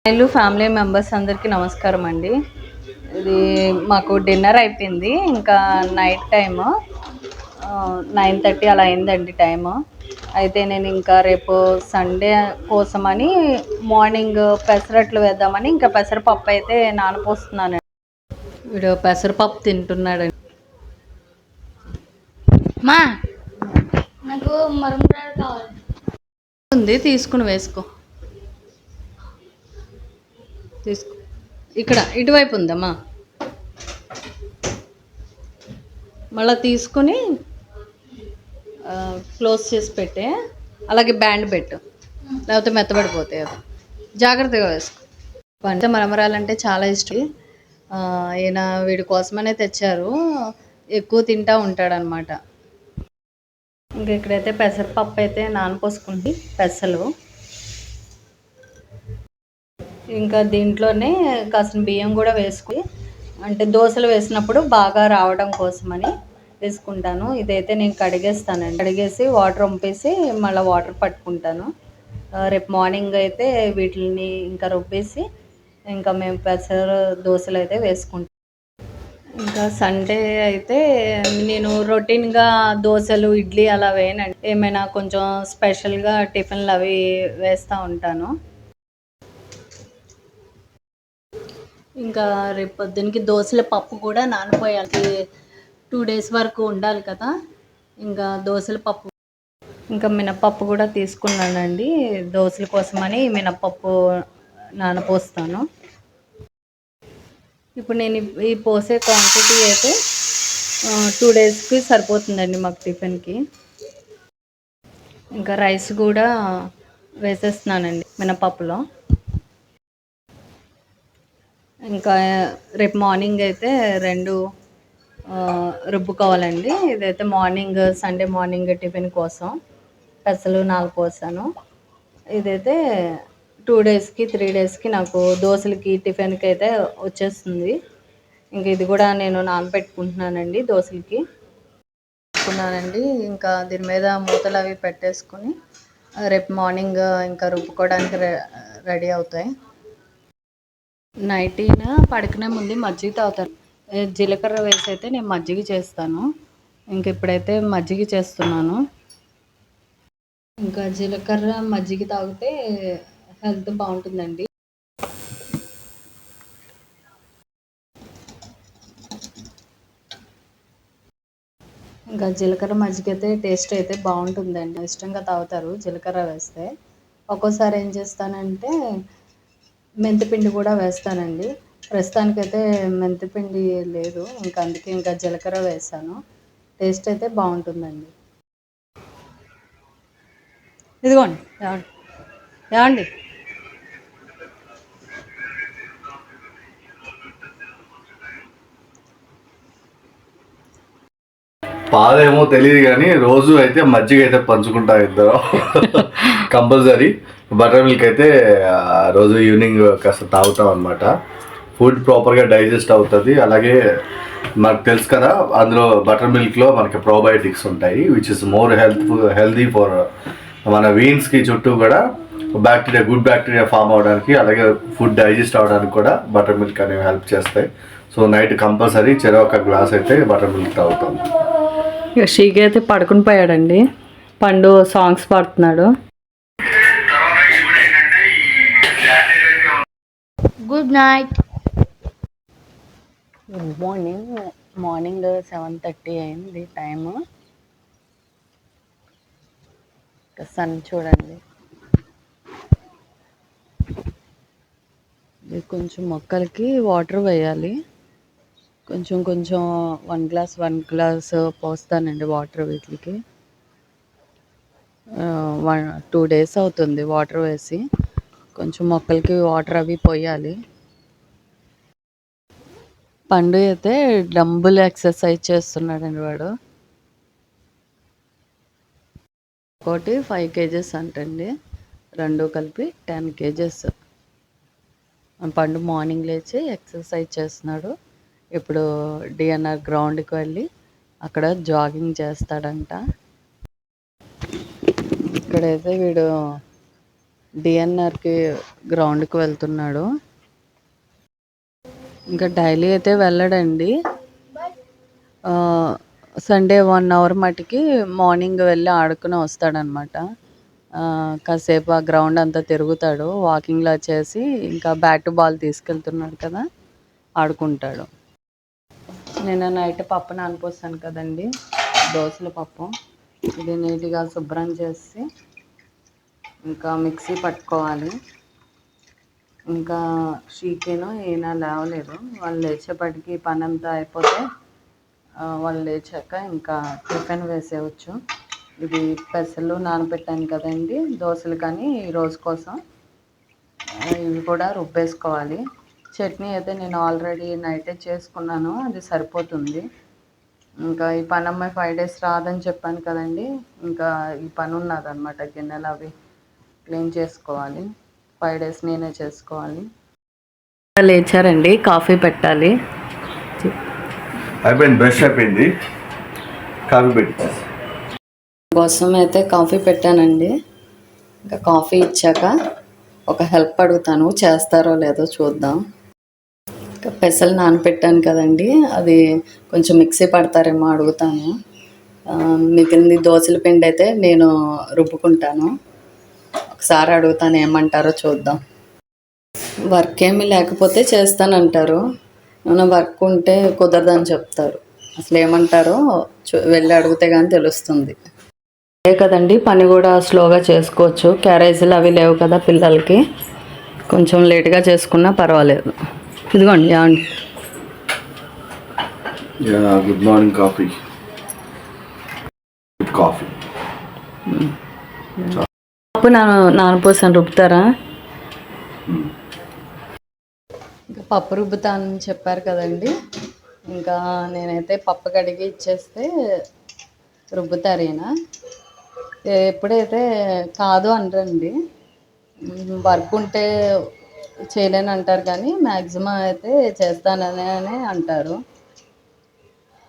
Family members అందరికీ నమస్కారం అండి. ఇది మాకు డిన్నర్ అయిపోయింది. ఇంకా నైట్ టైము 9:30 అలా అయిందండి టైము. అయితే నేను ఇంకా రేపు సండే కోసమని మార్నింగ్ పెసరట్లు వేద్దామని ఇంకా పెసరపప్పు అయితే నానపోస్తున్నానండి. వీడు పెసరపప్పు తింటున్నాడండి. మా నాకు మరమరాలు కావాలి ఉంది, తీసుకుని వేసుకో. తీసుకో, ఇక్కడ ఇటువైపు ఉందమ్మా. మళ్ళీ తీసుకుని క్లోజ్ చేసి పెట్టే, అలాగే బ్యాండ్ పెట్టు, లేకపోతే మెత్తబడిపోతాయి. అది జాగ్రత్తగా వేసుకో. పంట మరమరాలంటే చాలా ఇష్టం. ఈయన వీడి కోసమనే తెచ్చారు, ఎక్కువ తింటూ ఉంటాడనమాట. ఇంక ఇక్కడైతే పెసరపప్పు అయితే నానపోసుకుంది, పెసలు. ఇంకా దీంట్లోనే కాసిన బియ్యం కూడా వేసుకుని, అంటే దోశలు వేసినప్పుడు బాగా రావడం కోసమని వేసుకుంటాను. ఇదైతే నేను కడిగేస్తానండి. కడిగేసి వాటర్ వంపేసి మళ్ళీ వాటర్ పట్టుకుంటాను. రేపు మార్నింగ్ అయితే వీటిని ఇంకా రుబ్బేసి ఇంకా మేము పెసర దోశలు అయితే వేసుకుంటాం. ఇంకా సండే అయితే నేను రొటీన్గా దోశలు ఇడ్లీ అలా వేయనండి. ఏమైనా కొంచెం స్పెషల్గా టిఫిన్లు అవి వేస్తూ ఉంటాను. ఇంకా రేపు పొద్దున్నకి దోశల పప్పు కూడా నానిపోయాలి. 2 days వరకు ఉండాలి కదా. ఇంకా దోశల పప్పు, ఇంకా మినప్పప్పు కూడా తీసుకున్నానండి. దోశల కోసమని మినప్పప్పు నానపోస్తాను. ఇప్పుడు నేను ఈ పోసే క్వాంటిటీ అయితే 2 daysకి సరిపోతుందండి మాకు టిఫిన్కి. ఇంకా రైస్ కూడా వేసేస్తున్నానండి మినపప్పులో. ఇంకా రేపు మార్నింగ్ అయితే 2 రుబ్బుకోవాలండి. ఇదైతే మార్నింగ్ సండే మార్నింగ్ టిఫిన్ కోసం పెసలు 4 పోసాను. ఇదైతే 2 daysకి 3 daysకి నాకు దోశలకి టిఫిన్కి అయితే వచ్చేస్తుంది. ఇంక ఇది కూడా నేను నానబెట్టుకుంటున్నానండి దోశలకి. పెట్టుకున్నానండి. ఇంకా దీని మీద మూతలు అవి పెట్టేసుకొని రేపు మార్నింగ్ ఇంకా రుబ్బుకోవడానికి రెడీ అవుతాయి. నైటీన పడుకునే ముందు మజ్జిగ తాగుతాను. జీలకర్ర వేసి అయితే నేను మజ్జిగ చేస్తాను. ఇంక ఇప్పుడైతే మజ్జిగ చేస్తున్నాను. ఇంకా జీలకర్ర మజ్జిగ తాగితే హెల్త్ బాగుంటుందండి. ఇంకా జీలకర్ర మజ్జిగ అయితే టేస్ట్ అయితే బాగుంటుందండి. ఇష్టంగా తాగుతారు జీలకర్ర వేస్తే. ఒక్కోసారి ఏం చేస్తానంటే మెంతిపిండి కూడా వేస్తానండి. ప్రస్తుతానికైతే మెంతిపిండి లేదు, ఇంకా అందుకే ఇంకా జీలకర్ర వేసాను. టేస్ట్ అయితే బాగుంటుందండి. ఇదిగోండి ఏమండి పాలేమో తెలియదు కానీ రోజు అయితే మజ్జిగ అయితే పంచుకుంటా ఇద్దరు కంపల్సరీ. బటర్ మిల్క్ అయితే రోజు ఈవినింగ్ కాస్త తాగుతాం అనమాట. ఫుడ్ ప్రాపర్గా డైజెస్ట్ అవుతుంది. అలాగే మనకు తెలుసు కదా, అందులో బటర్ మిల్క్లో మనకి ప్రోబయోటిక్స్ ఉంటాయి, which is more healthy for మన వీన్స్కి చుట్టూ కూడా బ్యాక్టీరియా, గుడ్ బ్యాక్టీరియా ఫామ్ అవడానికి, అలాగే ఫుడ్ డైజెస్ట్ అవడానికి కూడా బటర్ మిల్క్ అనేవి హెల్ప్ చేస్తాయి. సో నైట్ కంపల్సరీ ఒక గ్లాస్ అయితే బటర్ మిల్క్ తాగుతాం. ఇక షీకి అయితే పడుకుని పోయాడండి. పండు సాంగ్స్ పాడుతున్నాడు. Good night. Good morning. Morning 7:30 అయింది టైము. సన్ చూడండి. ఇది కొంచెం మొక్కలకి వాటర్ వేయాలి. కొంచెం 1 గ్లాస్ పోస్తానండి వాటర్ వీటికి. 2 days అవుతుంది వాటర్ వేసి. కొంచెం మొక్కలకి వాటర్ అవి పోయాలి. పండు అయితే డంబుల్ ఎక్సర్సైజ్ చేస్తున్నాడండి వాడు. ఒకటి 5 kgs అంటండి, 2 కలిపి 10 kgs. పండు మార్నింగ్ లేచి ఎక్సర్సైజ్ చేస్తున్నాడు. ఇప్పుడు డిఎన్ఆర్ గ్రౌండ్కి వెళ్ళి అక్కడ జాగింగ్ చేస్తాడంట. ఇక్కడైతే వీడు డిఎన్ఆర్కి గ్రౌండ్కి వెళ్తున్నాడు. ఇంకా డైలీ అయితే వెళ్ళడండి. సండే 1 అవర్ మటుకి మార్నింగ్ వెళ్ళి ఆడుకుని వస్తాడనమాట. కాసేపు ఆ గ్రౌండ్ అంతా తిరుగుతాడు, వాకింగ్లా చేసి ఇంకా బ్యాట్ బాల్ తీసుకెళ్తున్నాడు కదా, ఆడుకుంటాడు. నేను నైట్ పప్పు నానపోసాను కదండి, దోసల పప్పు. ఇది నీట్గా శుభ్రం చేసి ఇంకా మిక్సీ పట్టుకోవాలి. ఇంకా షీకేనో ఈయన లేవలేదు. వాళ్ళు లేచేపటికి పని అంతా అయిపోతే వాళ్ళు లేచాక ఇంకా టిఫిన్ వేసేయచ్చు. ఇది పెసలు నానబెట్టాను కదండి దోశలు, కానీ రోజు కోసం ఇవి కూడా రుబ్బేసుకోవాలి. చట్నీ అయితే నేను ఆల్రెడీ నైటే చేసుకున్నాను, అది సరిపోతుంది. ఇంకా ఈ పని అమ్మాయి 5 days రాదని చెప్పాను కదండి, ఇంకా ఈ పని ఉన్నదన్నమాట. గిన్నెలు అవి క్లీన్ చేసుకోవాలి. 5 days నేనే చేసుకోవాలి. లేచారండి, కాఫీ పెట్టాలి. అయిపోయింది, బ్రష్ అయిపోయింది, కాఫీ పెట్టి కోసం అయితే కాఫీ పెట్టానండి. ఇంకా కాఫీ ఇచ్చాక ఒక హెల్ప్ అడుగుతాను, చేస్తారో లేదో చూద్దాం. ఇంకా పెసలు నానపెట్టాను కదండి, అది కొంచెం మిక్సీ పడతారేమో అడుగుతాను. మిగిలింది దోశల పిండి అయితే నేను రుబ్బుకుంటాను. ఒకసారి అడుగుతాను, ఏమంటారో చూద్దాం. వర్క్ ఏమీ లేకపోతే చేస్తానంటారు, ఏమైనా వర్క్ ఉంటే కుదరదని చెప్తారు. అసలు ఏమంటారో వెళ్ళి అడిగితే కానీ తెలుస్తుంది. అదే కదండి, పని కూడా స్లోగా చేసుకోవచ్చు. క్యారేజీలు అవి లేవు కదా పిల్లలకి, కొంచెం లేట్గా చేసుకున్నా పర్వాలేదు. ఇదిగోండి ఏమండి. Good morning coffee. పప్పు నానపోసాను, రుబ్బుతారా? ఇంకా పప్పు రుబ్బుతానని చెప్పారు కదండి, ఇంకా నేనైతే పప్పు కడిగి ఇచ్చేస్తే రుబ్బుతారు ఈయన. ఎప్పుడైతే కాదు అనరండి, వర్క్ ఉంటే చేయలేని అంటారు, కానీ మ్యాక్సిమం అయితే చేస్తాననే అంటారు.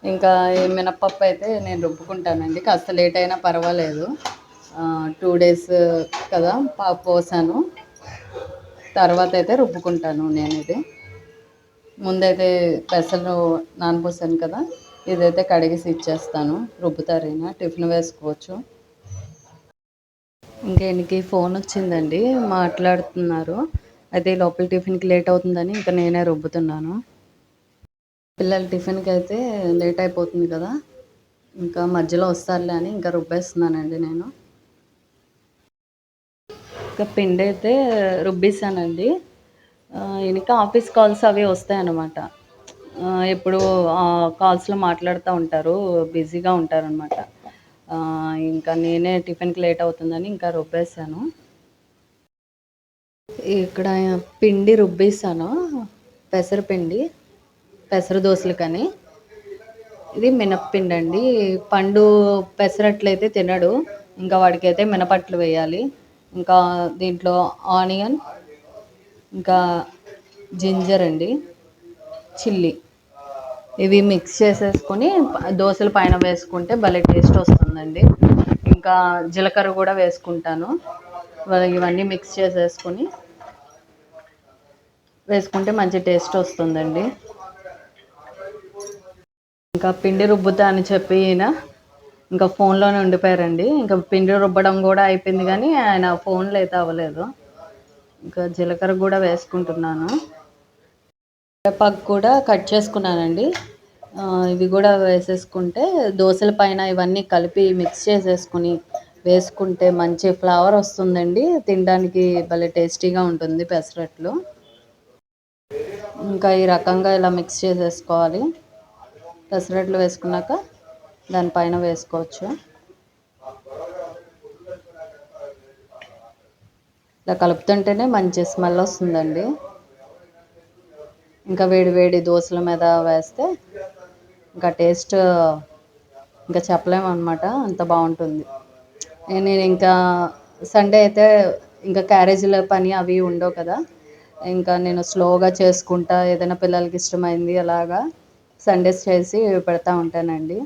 ఇంకా ఈ మినప్పప్పు అయితే నేను రుబ్బుకుంటానండి, కాస్త లేట్ అయినా పర్వాలేదు. 2 days కదా పోసాను, తర్వాత అయితే రుబ్బుకుంటాను నేను. ఇది ముందైతే పెసలు నానపోసాను కదా, ఇదైతే కడిగేసి ఇచ్చేస్తాను, రుబ్బుతారైనా టిఫిన్ వేసుకోవచ్చు. ఇంకా ఈయనకి ఫోన్ వచ్చిందండి, మాట్లాడుతున్నారు. అయితే లోపల టిఫిన్కి లేట్ అవుతుందని ఇంకా నేనే రుబ్బుతున్నాను. పిల్లల టిఫిన్కి అయితే లేట్ అయిపోతుంది కదా, ఇంకా మధ్యలో వస్తారులే అని ఇంకా రుబ్బేస్తున్నానండి నేను. ఇంకా పిండి అయితే రుబ్బేసానండి. ఈయనకి ఆఫీస్ కాల్స్ అవి వస్తాయన్నమాట. ఎప్పుడు కాల్స్లో మాట్లాడుతూ ఉంటారు, బిజీగా ఉంటారనమాట. ఇంకా నేనే టిఫిన్కి లేట్ అవుతుందని ఇంకా రుబ్బేసాను. ఇక్కడ పిండి రుబ్బేసాను, పెసరపిండి, పెసర దోశలకని. ఇది మినప్పిండి అండి. పండు పెసరట్లయితే తినడు, ఇంకా వాడికైతే మినపట్లు వేయాలి. ఇంకా దీంట్లో ఆనియన్, ఇంకా జింజర్ అండి, చిల్లీ, ఇవి మిక్స్ చేసేసుకొని దోశల పైన వేసుకుంటే భలే టేస్ట్ వస్తుందండి. ఇంకా జీలకర్ర కూడా వేసుకుంటాను. ఇవన్నీ మిక్స్ వేసుకుంటే మంచి టేస్ట్ వస్తుందండి. ఇంకా పిండి రుబ్బుతా అని చెప్పి ఈయన ఇంకా ఫోన్లోనే ఉండిపోయారండి. ఇంకా పిండి రుబ్బడం కూడా అయిపోయింది, కానీ ఆయన ఫోన్లో అయితే అవ్వలేదు. ఇంకా జీలకర్ర కూడా వేసుకుంటున్నాను. కరివేపాకు కూడా కట్ చేసుకున్నానండి, ఇవి కూడా వేసేసుకుంటే దోశల పైన ఇవన్నీ కలిపి మిక్స్ చేసేసుకుని వేసుకుంటే మంచి ఫ్లేవర్ వస్తుందండి. తినడానికి భలే టేస్టీగా ఉంటుంది పెసరట్లు. ఇంకా ఈ రకంగా ఇలా మిక్స్ చేసేసుకోవాలి. పెసరట్లు వేసుకున్నాక దానిపైన వేసుకోవచ్చు. ఇలా కలుపుతుంటేనే మంచి స్మెల్ వస్తుందండి. ఇంకా వేడి వేడి దోశల మీద వేస్తే ఇంకా టేస్ట్ ఇంకా చెప్పలేము అనమాట, అంత బాగుంటుంది. నేను ఇంకా సండే అయితే ఇంకా క్యారేజీల పని అవి ఉండవు కదా, ఇంకా నేను స్లోగా చేసుకుంటా ఏదైనా పిల్లలకి ఇష్టమైంది అలాగా సండేస్ చేసి పెడతా ఉంటానండి.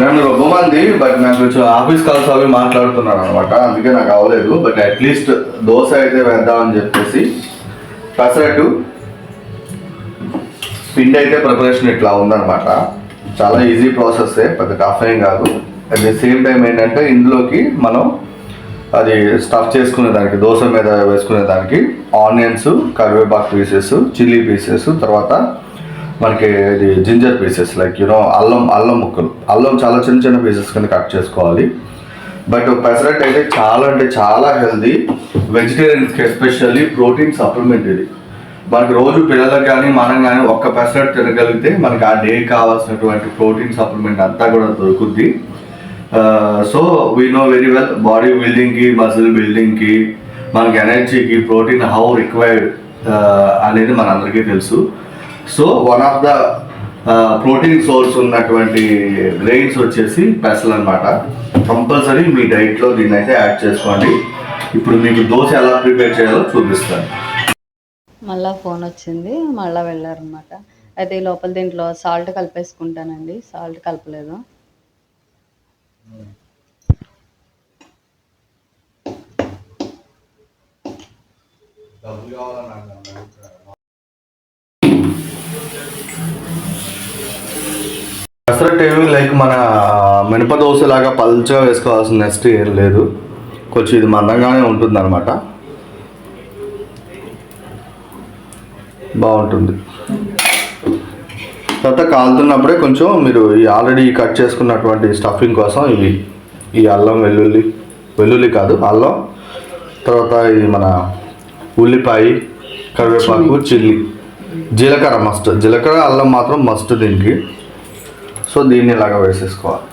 నన్ను రొబ్బమంది బట్ నాకు కొంచెం ఆఫీస్ కాల్స్ అవి మాట్లాడుతున్నాను అనమాట, అందుకే నాకు అవ్వలేదు. బట్ అట్లీస్ట్ దోశ అయితే వేద్దామని చెప్పేసి పెసరట్టు పిండి అయితే ప్రిపరేషన్ ఇట్లా ఉందన్నమాట. చాలా ఈజీ ప్రాసెస్సే, పెద్ద టఫ్ ఏం కాదు. అట్ ది సేమ్ టైం ఏంటంటే ఇందులోకి మనం అది స్టఫ్ చేసుకునే దానికి, దోశ మీద వేసుకునే దానికి ఆనియన్స్, కరివేపాకు పీసెస్, చిల్లీ పీసెస్, తర్వాత మనకి ఇది జింజర్ పీసెస్ లైక్ అల్లం ముక్కలు, అల్లం చాలా చిన్న చిన్న పీసెస్ కింద కట్ చేసుకోవాలి. బట్ పెసరట్ అయితే చాలా అంటే చాలా హెల్దీ, వెజిటేరియన్స్కి ఎస్పెషల్లీ ప్రోటీన్ సప్లిమెంట్ ఇది. మనకి రోజు పిల్లలకు కానీ మనం కానీ ఒక్క పెసరట్ తినగలిగితే మనకి ఆ డే కావాల్సినటువంటి ప్రోటీన్ సప్లిమెంట్ అంతా కూడా దొరుకుద్ది. So we know very well body బిల్డింగ్కి, మజిల్ బిల్డింగ్కి, మనకి ఎనర్జీకి ప్రోటీన్ హౌ రిక్వైర్డ్ అనేది మనందరికీ తెలుసు. So one of the protein source ఉన్నటువంటి గ్రెయిన్స్ వచ్చేసి పెసలు అనమాట. కంపల్సరీ మీ డైట్లో దీన్ని అయితే యాడ్ చేసుకోండి. ఇప్పుడు మీకు దోశ ఎలా ప్రిపేర్ చేయాలో చూపిస్తాను. మళ్ళీ ఫోన్ వచ్చింది, మళ్ళీ వెళ్ళారనమాట. అయితే ఈ లోపల దీంట్లో సాల్ట్ కలిపేసుకుంటానండి, సాల్ట్ కలపలేదు. పెసరట్ ఏమి లైక్ మన మినప దోశలాగా పల్చగా వేసుకోవాల్సిన నెక్స్ట్ ఏం లేదు, కొంచెం ఇది మందంగానే ఉంటుంది అనమాట, బాగుంటుంది. తర్వాత కాలుతున్నప్పుడే కొంచెం మీరు ఈ ఆల్రెడీ కట్ చేసుకున్నటువంటి స్టఫింగ్ కోసం ఈ అల్లం వెల్లుల్లి కాదు అల్లం, తర్వాత ఇది మన ఉల్లిపాయ, కరివేపాకు, చిల్లీ, జీలకర్ర మస్ట్, జీలకర్ర అల్లం మాత్రం మస్ట్ దీనికి. సో దీన్ని ఇలాగా వేసేసుకోవాలి.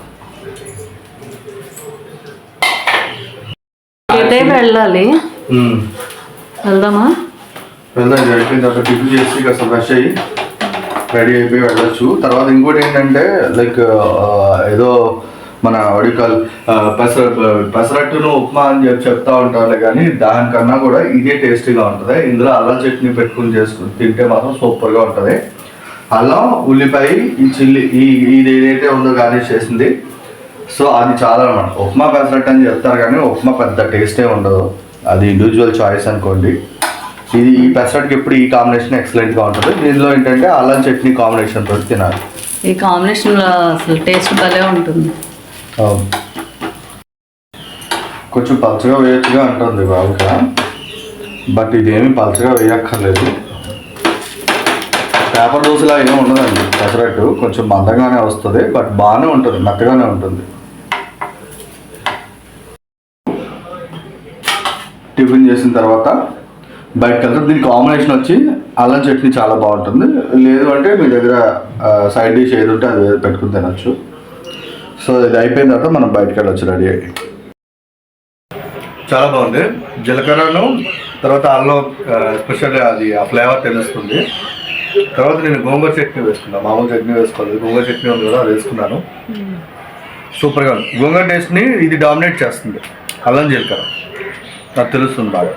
అయితే వెళ్ళాలి, వెళ్దామా? వెళ్దాం. అయిపోయిన తర్వాత టిఫిన్ చేసి కాస్త ఫ్రెష్ అయ్యి రెడీ అయిపోయి వెళ్ళొచ్చు. తర్వాత ఇంకోటి ఏంటంటే లైక్ ఏదో మన వడికాల్ పెసరట్టును ఉప్మా అని చెప్తా ఉంటారులే, కానీ దానికన్నా కూడా ఇదే టేస్టీగా ఉంటుంది. ఇందులో అల్లం చట్నీ పెట్టుకుని చేసుకుని తింటే మాత్రం సూపర్గా ఉంటుంది. అల్లం, ఉల్లిపాయ, ఈ చిల్లీ, ఇది ఏదైతే ఉందో గార్నిష్ చేసింది, సో అది చాలా అనమాట. ఉప్మా పెసరట్టు అని చెప్తారు కానీ ఉప్మా పెద్ద టేస్టే ఉండదు, అది ఇండివిజువల్ చాయిస్ అనుకోండి. ఈ పెసరట్కి ఎప్పుడు ఈ కాంబినేషన్ ఎక్సలెంట్గా ఉంటుంది. దీనిలో ఏంటంటే అల్లం చట్నీ కాంబినేషన్ తోటి తినాలి. ఈ కాంబినేషన్లో అసలు టేస్ట్ భలే ఉంటుంది. కొంచెం పలుచగా వేయచ్చుగా అంటుంది బాగుగా, బట్ ఇదేమి పలుచగా వేయక్కర్లేదు. పేపర్ దోశలా ఏమీ ఉండదండి పెసరట్టు, కొంచెం మందంగానే వస్తుంది, బట్ బాగానే ఉంటుంది, మెత్తగానే ఉంటుంది. టిఫిన్ చేసిన తర్వాత బయటకు వెళ్తే దీని కాంబినేషన్ వచ్చి అల్లం చట్నీ చాలా బాగుంటుంది. లేదు అంటే మీ దగ్గర సైడ్ డిష్ ఏది ఉంటే అది పెట్టుకుని తినచ్చు. సో ఇది అయిపోయిన తర్వాత మనం బయటకు వెళ్ళొచ్చు రెడీ అయ్యి. చాలా బాగుంది. జీలకర్రను తర్వాత అల్లం ఎస్పెషల్లీ అది ఆ ఫ్లేవర్ తెలుస్తుంది. తర్వాత నేను గోంగూర చట్నీ వేసుకున్నాను, మామూలు చట్నీ వేసుకోలేదు, గోంగూర చట్నీ ఉంది కదా, అది వేసుకున్నాను. సూపర్గా ఉంది. గోంగూర టేస్ట్ని ఇది డామినేట్ చేస్తుంది, అల్లం జీలకర్ర నాకు తెలుస్తుంది బాగా.